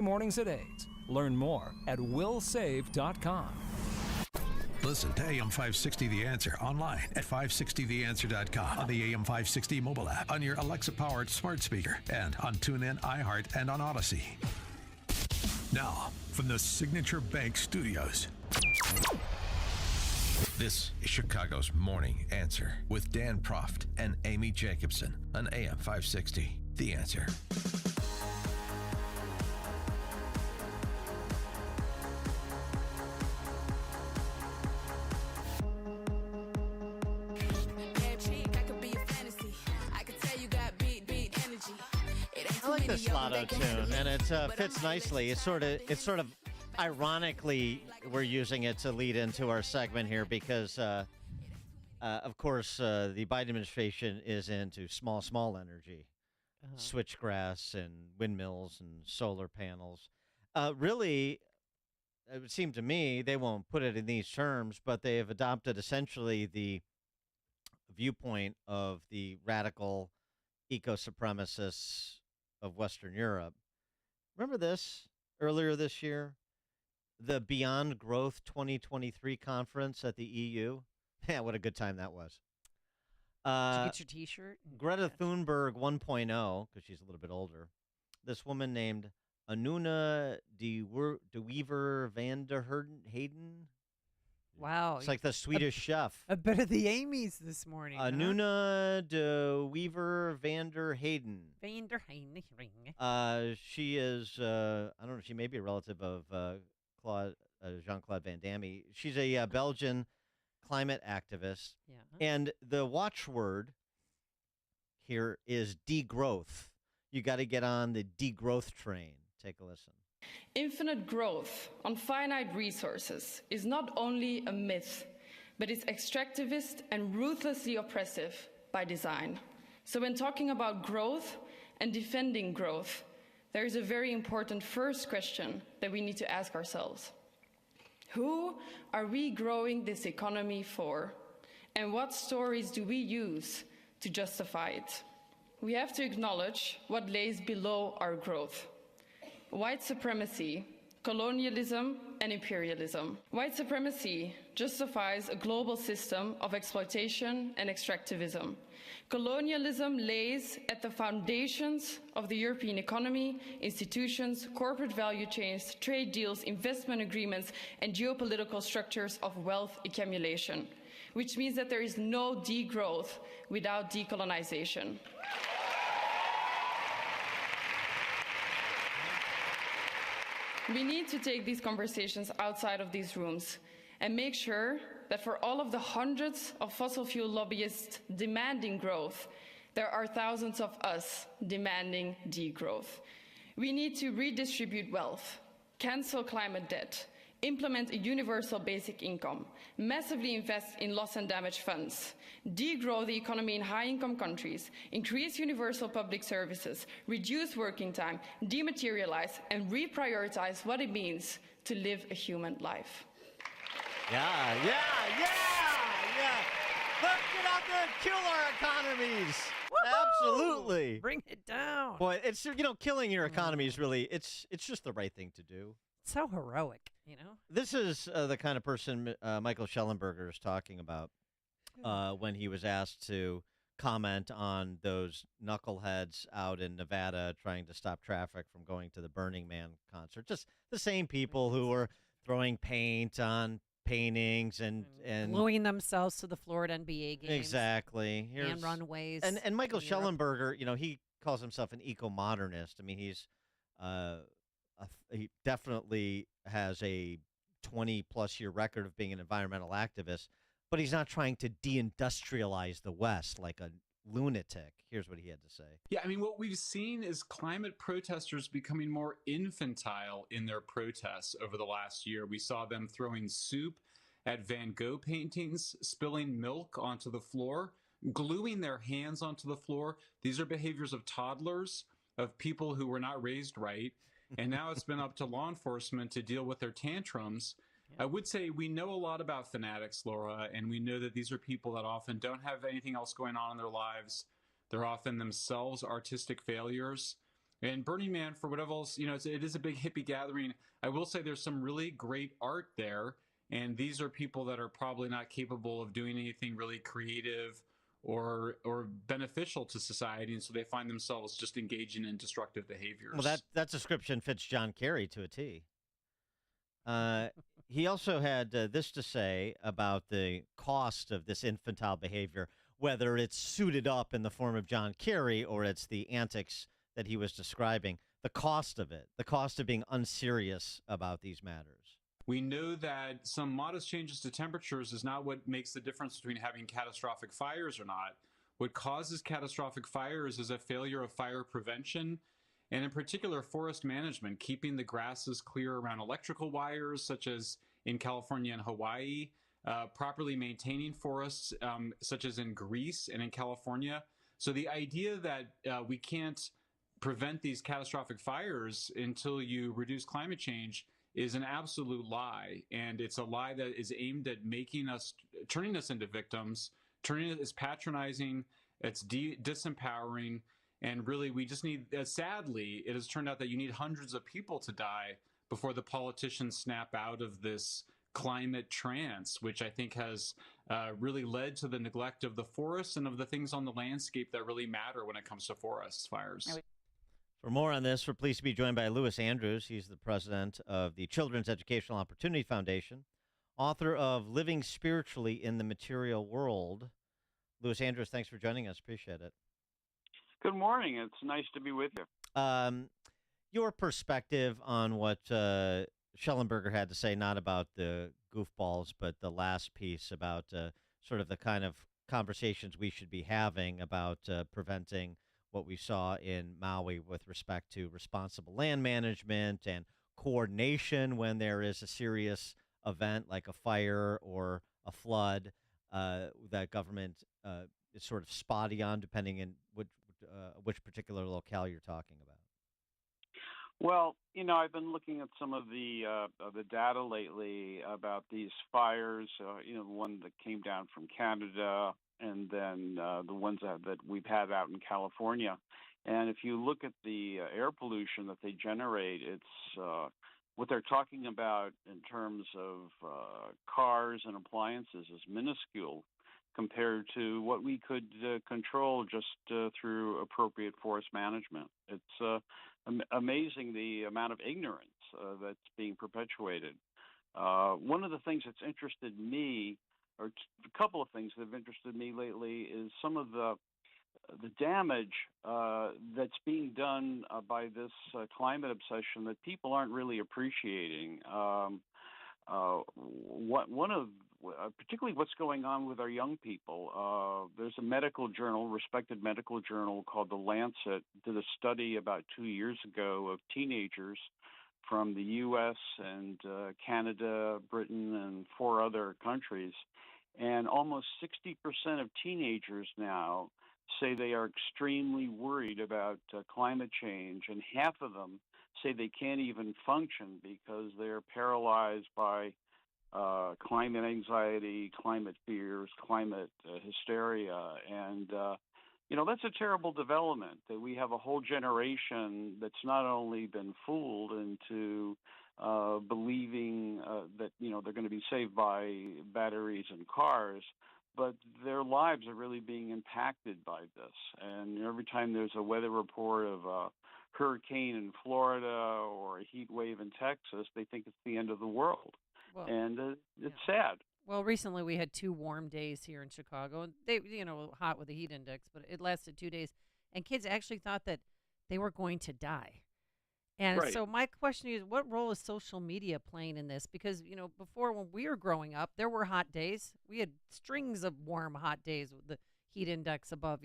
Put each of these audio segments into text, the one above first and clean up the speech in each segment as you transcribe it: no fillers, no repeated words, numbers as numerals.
Mornings at 8. Learn more at willsave.com. Listen to AM 560 The Answer online at 560theanswer.com, on the AM 560 mobile app, on your Alexa-powered smart speaker, and on TuneIn, iHeart, and on Odyssey. Now, from the Signature Bank Studios, this is Chicago's Morning Answer with Dan Proft and Amy Jacobson on AM 560 The Answer. I like this Lotto tune, and it fits nicely. It's sort of ironically we're using it to lead into our segment here because, of course, the Biden administration is into small energy, switchgrass and windmills and solar panels. Really, it would seem to me they won't put it in these terms, but they have adopted essentially the viewpoint of the radical eco-supremacists of Western Europe. Remember this earlier this year? The Beyond Growth 2023 conference at the EU? Yeah, what a good time that was. Did you get your T-shirt? Greta Thunberg 1.0, because she's a little bit older. This woman named Anuna de Wever van der Heyden. Wow. It's like the Swedish chef. A bit of the Amy's this morning. Anuna de Wever van der Heyden. Van der Heyden. She is, I don't know, she may be a relative of Jean-Claude Van Damme. She's a Belgian climate activist. Yeah. And the watchword here is degrowth. You got to get on the degrowth train. Take a listen. Infinite growth on finite resources is not only a myth, but it's extractivist and ruthlessly oppressive by design. So when talking about growth and defending growth, there is a very important first question that we need to ask ourselves. Who are we growing this economy for? And what stories do we use to justify it? We have to acknowledge what lays below our growth. White supremacy, colonialism, and imperialism. White supremacy justifies a global system of exploitation and extractivism. Colonialism lays at the foundations of the European economy, institutions, corporate value chains, trade deals, investment agreements, and geopolitical structures of wealth accumulation, which means that there is no degrowth without decolonization. We need to take these conversations outside of these rooms and make sure that for all of the hundreds of fossil fuel lobbyists demanding growth, there are thousands of us demanding degrowth. We need to redistribute wealth, cancel climate debt, implement a universal basic income, massively invest in loss and damage funds, degrow the economy in high-income countries, increase universal public services, reduce working time, dematerialize, and reprioritize what it means to live a human life. Yeah. Let's get out there and kill our economies. Woo-hoo! Absolutely. Bring it down. Boy, it's, killing your economy is really, it's just the right thing to do. So heroic, This is the kind of person Michael Schellenberger is talking about when he was asked to comment on those knuckleheads out in Nevada trying to stop traffic from going to the Burning Man concert. Just the same people who were throwing paint on paintings and gluing themselves to the Florida NBA games. Exactly. And runways. And Michael Schellenberger, he calls himself an eco-modernist. I mean, he's he definitely has a 20-plus year record of being an environmental activist, but he's not trying to deindustrialize the West like a lunatic. Here's what he had to say. Yeah, I mean, what we've seen is climate protesters becoming more infantile in their protests over the last year. We saw them throwing soup at Van Gogh paintings, spilling milk onto the floor, gluing their hands onto the floor. These are behaviors of toddlers, of people who were not raised right. And now it's been up to law enforcement to deal with their tantrums. I would say we know a lot about fanatics, Laura, and we know that these are people that often don't have anything else going on in their lives. They're often themselves artistic failures. And Burning Man, for whatever else, it is a big hippie gathering. I will say there's some really great art there. And these are people that are probably not capable of doing anything really creative or beneficial to society. And so they find themselves just engaging in destructive behaviors. Well, that description fits John Kerry to a T. He also had this to say about the cost of this infantile behavior, whether it's suited up in the form of John Kerry or it's the antics that he was describing, the cost of it, the cost of being unserious about these matters. We know that some modest changes to temperatures is not what makes the difference between having catastrophic fires or not. What causes catastrophic fires is a failure of fire prevention, and in particular, forest management, keeping the grasses clear around electrical wires, such as in California and Hawaii, properly maintaining forests, such as in Greece and in California. So the idea that we can't prevent these catastrophic fires until you reduce climate change is an absolute lie. And it's a lie that is aimed at turning us into victims, turning it as patronizing, it's disempowering. And really, we just need, sadly, it has turned out that you need hundreds of people to die before the politicians snap out of this climate trance, which I think has really led to the neglect of the forests and of the things on the landscape that really matter when it comes to forest fires. For more on this, we're pleased to be joined by Lewis Andrews. He's the president of the Children's Educational Opportunity Foundation, author of Living Spiritually in the Material World. Lewis Andrews, thanks for joining us. Appreciate it. Good morning. It's nice to be with you. Your perspective on what Schellenberger had to say, not about the goofballs, but the last piece about sort of the kind of conversations we should be having about preventing what we saw in Maui with respect to responsible land management and coordination when there is a serious event like a fire or a flood that government is sort of spotty on, depending on which particular locale you're talking about. Well, I've been looking at some of the data lately about these fires. The one that came down from Canada, and then the ones that we've had out in California. And if you look at the air pollution that they generate, it's what they're talking about in terms of cars and appliances is minuscule compared to what we could control just through appropriate forest management. It's amazing the amount of ignorance that's being perpetuated. One of the things that's interested me, or a couple of things that have interested me lately, is some of the damage that's being done by this climate obsession that people aren't really appreciating. Particularly what's going on with our young people. There's a medical journal, respected medical journal called The Lancet, did a study about 2 years ago of teenagers from the U.S. and Canada, Britain, and 4 other countries. And almost 60% of teenagers now say they are extremely worried about climate change, and half of them say they can't even function because they're paralyzed by climate anxiety, climate fears, climate hysteria. And, that's a terrible development, that we have a whole generation that's not only been fooled into believing that, they're going to be saved by batteries and cars, but their lives are really being impacted by this. And every time there's a weather report of a hurricane in Florida or a heat wave in Texas, they think it's the end of the world. Well, and it's sad. Well, recently we had 2 warm days here in Chicago, and they, hot with the heat index, but it lasted 2 days, and kids actually thought that they were going to die. And Right. so my question is, what role is social media playing in this? Because, before when we were growing up, there were hot days. We had strings of warm, hot days with the heat index above,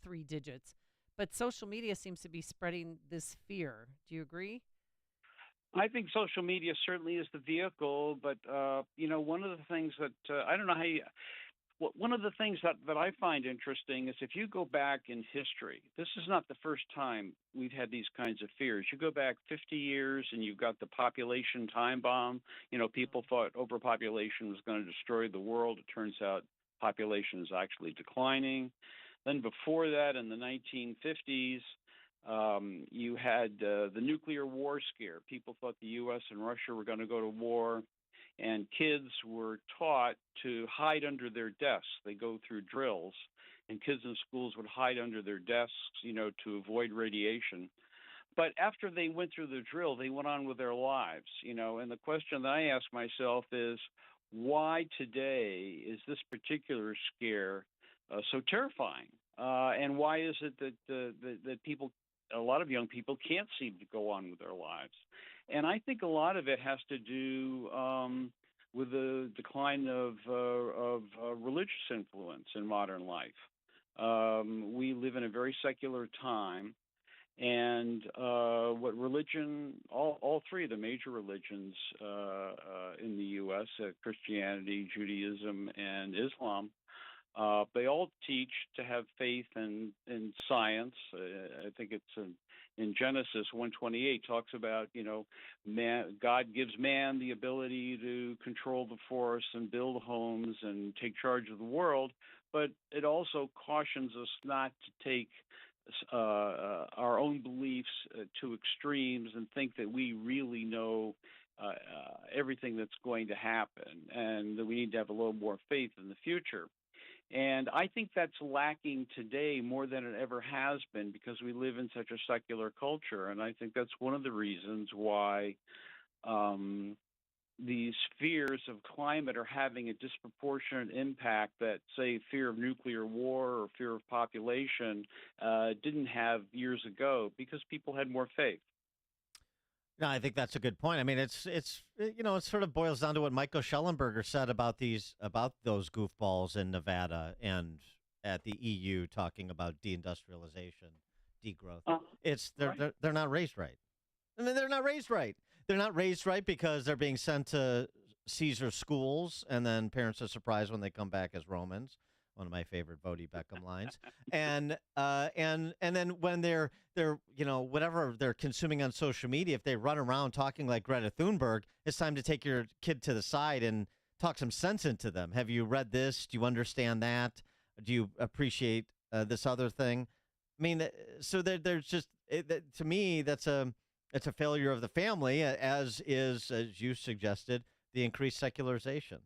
3 digits. But social media seems to be spreading this fear. Do you agree? I think social media certainly is the vehicle, but one of the things that I don't know how you. One of the things that I find interesting is if you go back in history, this is not the first time we've had these kinds of fears. You go back 50 years and you've got the population time bomb. People thought overpopulation was going to destroy the world. It turns out population is actually declining. Then before that, in the 1950s, You had the nuclear war scare. People thought the U.S. and Russia were going to go to war, and kids were taught to hide under their desks. They go through drills, and kids in schools would hide under their desks, to avoid radiation. But after they went through the drill, they went on with their lives, and the question that I ask myself is, why today is this particular scare so terrifying? And why is it that people, a lot of young people, can't seem to go on with their lives? And I think a lot of it has to do with the decline of religious influence in modern life. We live in a very secular time. And what religion, all three of the major religions in the U.S., Christianity, Judaism, and Islam, they all teach to have faith in science. I think it's in Genesis 1:28 talks about, God gives man the ability to control the forest and build homes and take charge of the world, but it also cautions us not to take our own beliefs to extremes and think that we really know everything that's going to happen, and that we need to have a little more faith in the future. And I think that's lacking today more than it ever has been, because we live in such a secular culture. And I think that's one of the reasons why these fears of climate are having a disproportionate impact that, say, fear of nuclear war or fear of population didn't have years ago, because people had more faith. No, I think that's a good point. I mean, it sort of boils down to what Michael Schellenberger said about those goofballs in Nevada and at the EU talking about deindustrialization, degrowth. They're not raised right. I mean, they're not raised right. They're not raised right because they're being sent to Caesar schools, and then parents are surprised when they come back as Romans. One of my favorite Bodie Beckham lines. And then when they're whatever they're consuming on social media, if they run around talking like Greta Thunberg, it's time to take your kid to the side and talk some sense into them. Have you read this? Do you understand that? Do you appreciate this other thing? I mean, so there's just to me that's a failure of the family, as you suggested, the increased secularization.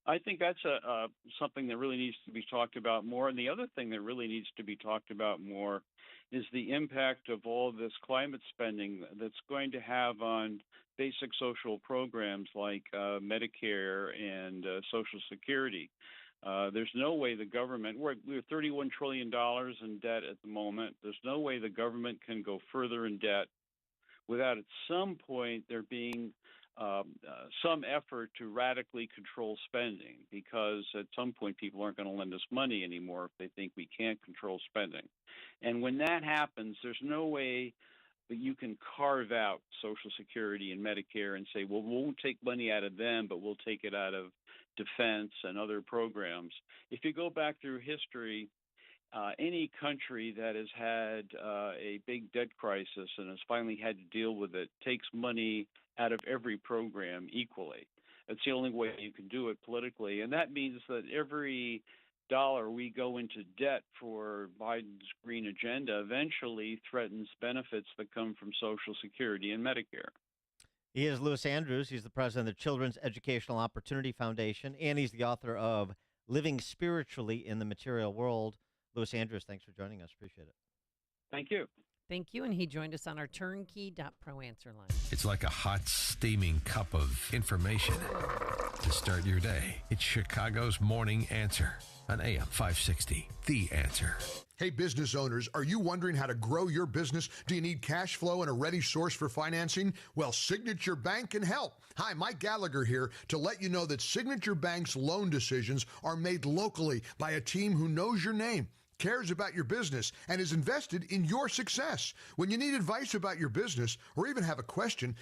I think that's something that really needs to be talked about more. And the other thing that really needs to be talked about more is the impact of all this climate spending that's going to have on basic social programs like Medicare and Social Security. There's no way the government, we're $31 trillion in debt at the moment. There's no way the government can go further in debt without at some point there being some effort to radically control spending, because at some point people aren't going to lend us money anymore if they think we can't control spending. And when that happens, there's no way that you can carve out Social Security and Medicare and say, well, we won't take money out of them, but we'll take it out of defense and other programs. If you go back through history, any country that has had a big debt crisis and has finally had to deal with it takes money out of every program equally. It's the only way you can do it politically. And that means that every dollar we go into debt for Biden's green agenda eventually threatens benefits that come from Social Security and Medicare. He is Louis Andrews. He's the president of the Children's Educational Opportunity Foundation, and he's the author of Living Spiritually in the Material World. Louis Andrews, thanks for joining us. Appreciate it. Thank you. Thank you. And he joined us on our turnkey.pro answer line. It's like a hot, steaming cup of information to start your day. It's Chicago's Morning Answer on AM 560, The Answer. Hey, business owners, are you wondering how to grow your business? Do you need cash flow and a ready source for financing? Well, Signature Bank can help. Hi, Mike Gallagher here to let you know that Signature Bank's loan decisions are made locally by a team who knows your name, cares about your business, and is invested in your success. When you need advice about your business or even have a question,